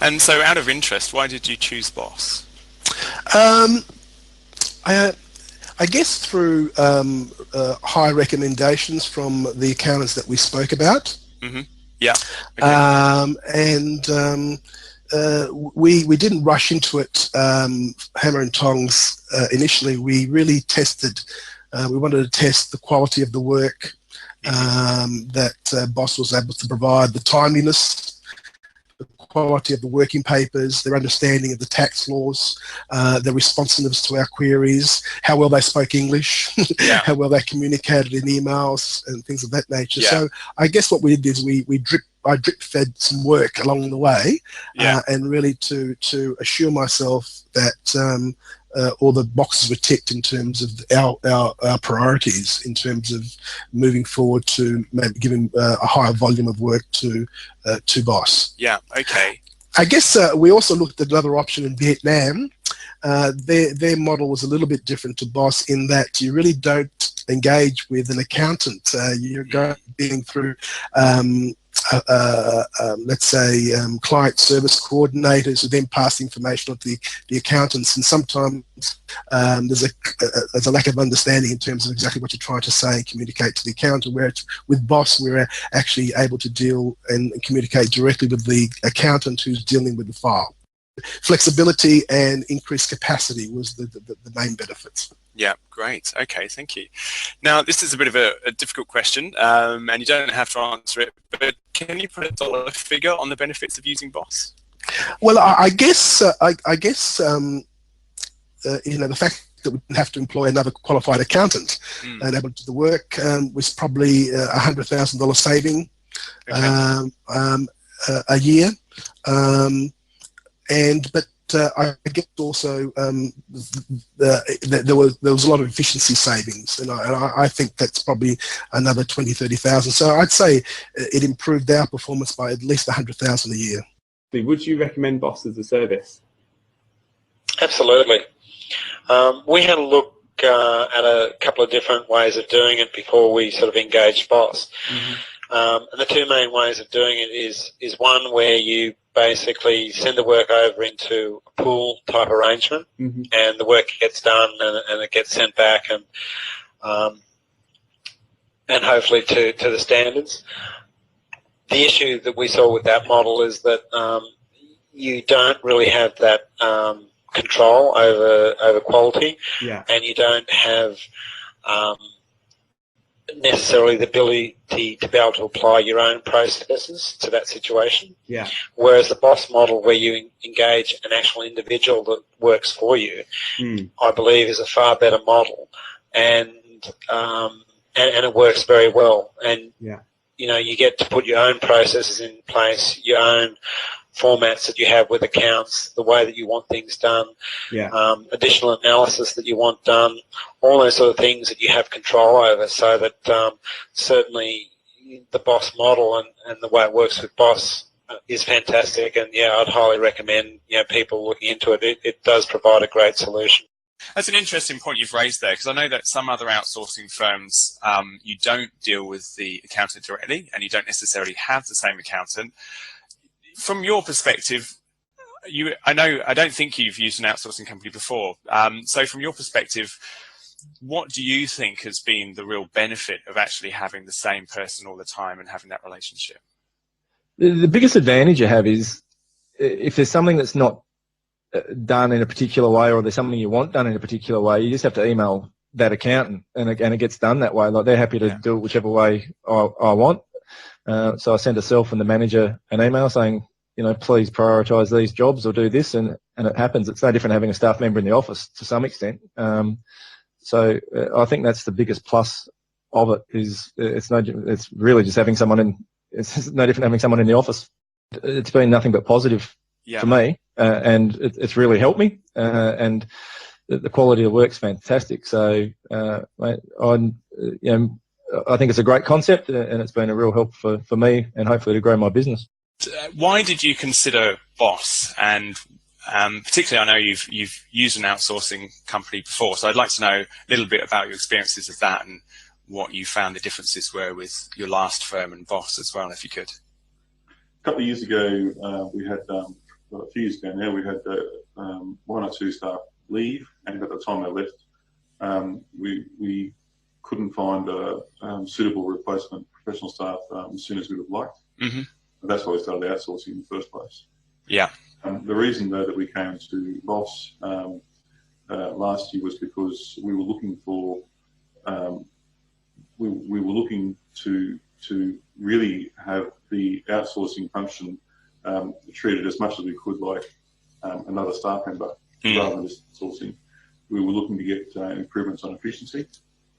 And so, out of interest, why did you choose Boss? Um, I, I guess through high recommendations from the accountants that we spoke about. Mm-hmm. Yeah. Okay. We didn't rush into it, hammer and tongs. Initially, we really tested. We wanted to test the quality of the work that Boss was able to provide, the timeliness, the quality of the working papers, their understanding of the tax laws, their responsiveness to our queries, how well they spoke English, Yeah. how well they communicated in emails and things of that nature. Yeah. So I guess what we did is I drip fed some work along the way, Yeah. and really to assure myself that all the boxes were ticked in terms of our priorities, in terms of moving forward to maybe giving a higher volume of work to Boss. Yeah. Okay. I guess we also looked at another option in Vietnam. Their model was a little bit different to Boss in that you really don't engage with an accountant. You're going through let's say client service coordinators who then pass information on to the accountants, and sometimes there's a lack of understanding in terms of exactly what you're trying to say and communicate to the accountant, where with Boss we're actually able to deal and communicate directly with the accountant who's dealing with the file. Flexibility and increased capacity was the main benefits. Yeah, great. Okay, thank you. Now, this is a bit of a difficult question, and you don't have to answer it, but can you put a dollar figure on the benefits of using Boss? Well, I guess the fact that we didn't have to employ another qualified accountant and able to do the work was probably $100,000 saving a year. I guess also there was a lot of efficiency savings, and I think that's probably another 20,000-30,000. So I'd say it improved our performance by at least 100,000 a year. Would you recommend Boss as a service? Absolutely. We had a look at a couple of different ways of doing it before we sort of engaged Boss. And the two main ways of doing it is one where you basically send the work over into a pool type arrangement, and the work gets done and it gets sent back and hopefully to the standards. The issue that we saw with that model is that you don't really have that control over quality, and you don't have necessarily the ability to be able to apply your own processes to that situation. Whereas the Boss model, where you engage an actual individual that works for you, I believe is a far better model, and it works very well. And you get to put your own processes in place, your own formats that you have with accounts, the way that you want things done, additional analysis that you want done, all those sort of things that you have control over, so that certainly the Boss model and the way it works with Boss is fantastic. And I'd highly recommend people looking into it. It does provide a great solution. That's an interesting point you've raised there, because I know that some other outsourcing firms, you don't deal with the accountant directly, and you don't necessarily have the same accountant. From your perspective, I don't think you've used an outsourcing company before. So from your perspective, what do you think has been the real benefit of actually having the same person all the time and having that relationship? The biggest advantage you have is if there's something that's not done in a particular way, or there's something you want done in a particular way, you just have to email that accountant, and it gets done that way. Like, they're happy to do it whichever way I want. So I send myself and the manager an email saying, please prioritise these jobs or do this, and it happens. It's no different having a staff member in the office to some extent. So I think that's the biggest plus of it. It's really just having someone in. It's no different having someone in the office. It's been nothing but positive for me, and it's really helped me. And the quality of work's fantastic. So I think it's a great concept, and it's been a real help for me and hopefully to grow my business. Why did you consider Boss? And particularly, I know you've used an outsourcing company before, so I'd like to know a little bit about your experiences of that and what you found the differences were with your last firm and Boss as well, if you could. A couple of years ago, we had a few years ago now, we had 1 or 2 staff leave, and at the time they left, we couldn't find a suitable replacement professional staff as soon as we would have liked. Mm-hmm. And that's why we started outsourcing in the first place. Yeah. The reason, though, that we came to Boss last year was because we were looking for we were looking to really have the outsourcing function treated as much as we could like another staff member, rather than just sourcing. We were looking to get improvements on efficiency,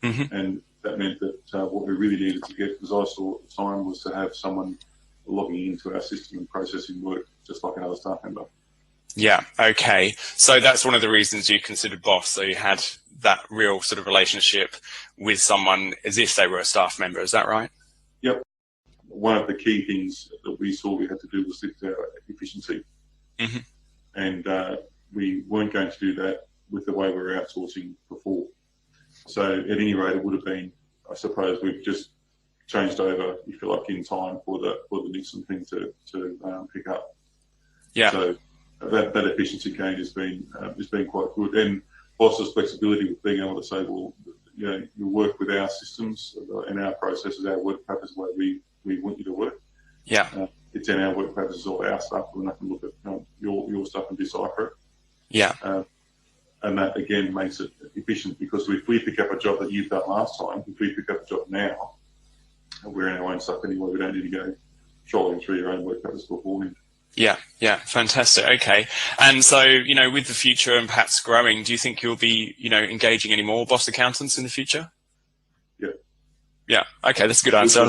and that meant that what we really needed to get, as I saw at the time, was to have someone logging into our system and processing work just like another staff member. Yeah, okay. So that's one of the reasons you considered Boss. So you had that real sort of relationship with someone as if they were a staff member. Is that right? Yep. One of the key things that we saw we had to do was lift our efficiency. And we weren't going to do that with the way we were outsourcing before. So at any rate, it would have been, I suppose, we've just changed over, if you like, in time for the Nixon thing to pick up. Yeah. So that efficiency gain has been quite good, and Boss's flexibility with being able to say, well, you know, you work with our systems and our processes, our work practices, the way we want you to work. Yeah. It's in our work practices or our stuff, and I can look at your stuff and decipher it. Yeah. And that again makes it efficient, because if we pick up a job that you've done last time, if we pick up a job now, we're in our own stuff anyway. We don't need to go trolling through your own work practice beforehand. Yeah, yeah, fantastic. Okay. And so, you know, with the future and perhaps growing, do you think you'll be, you know, engaging any more Boss accountants in the future? Yeah. Yeah. Okay, that's a good answer.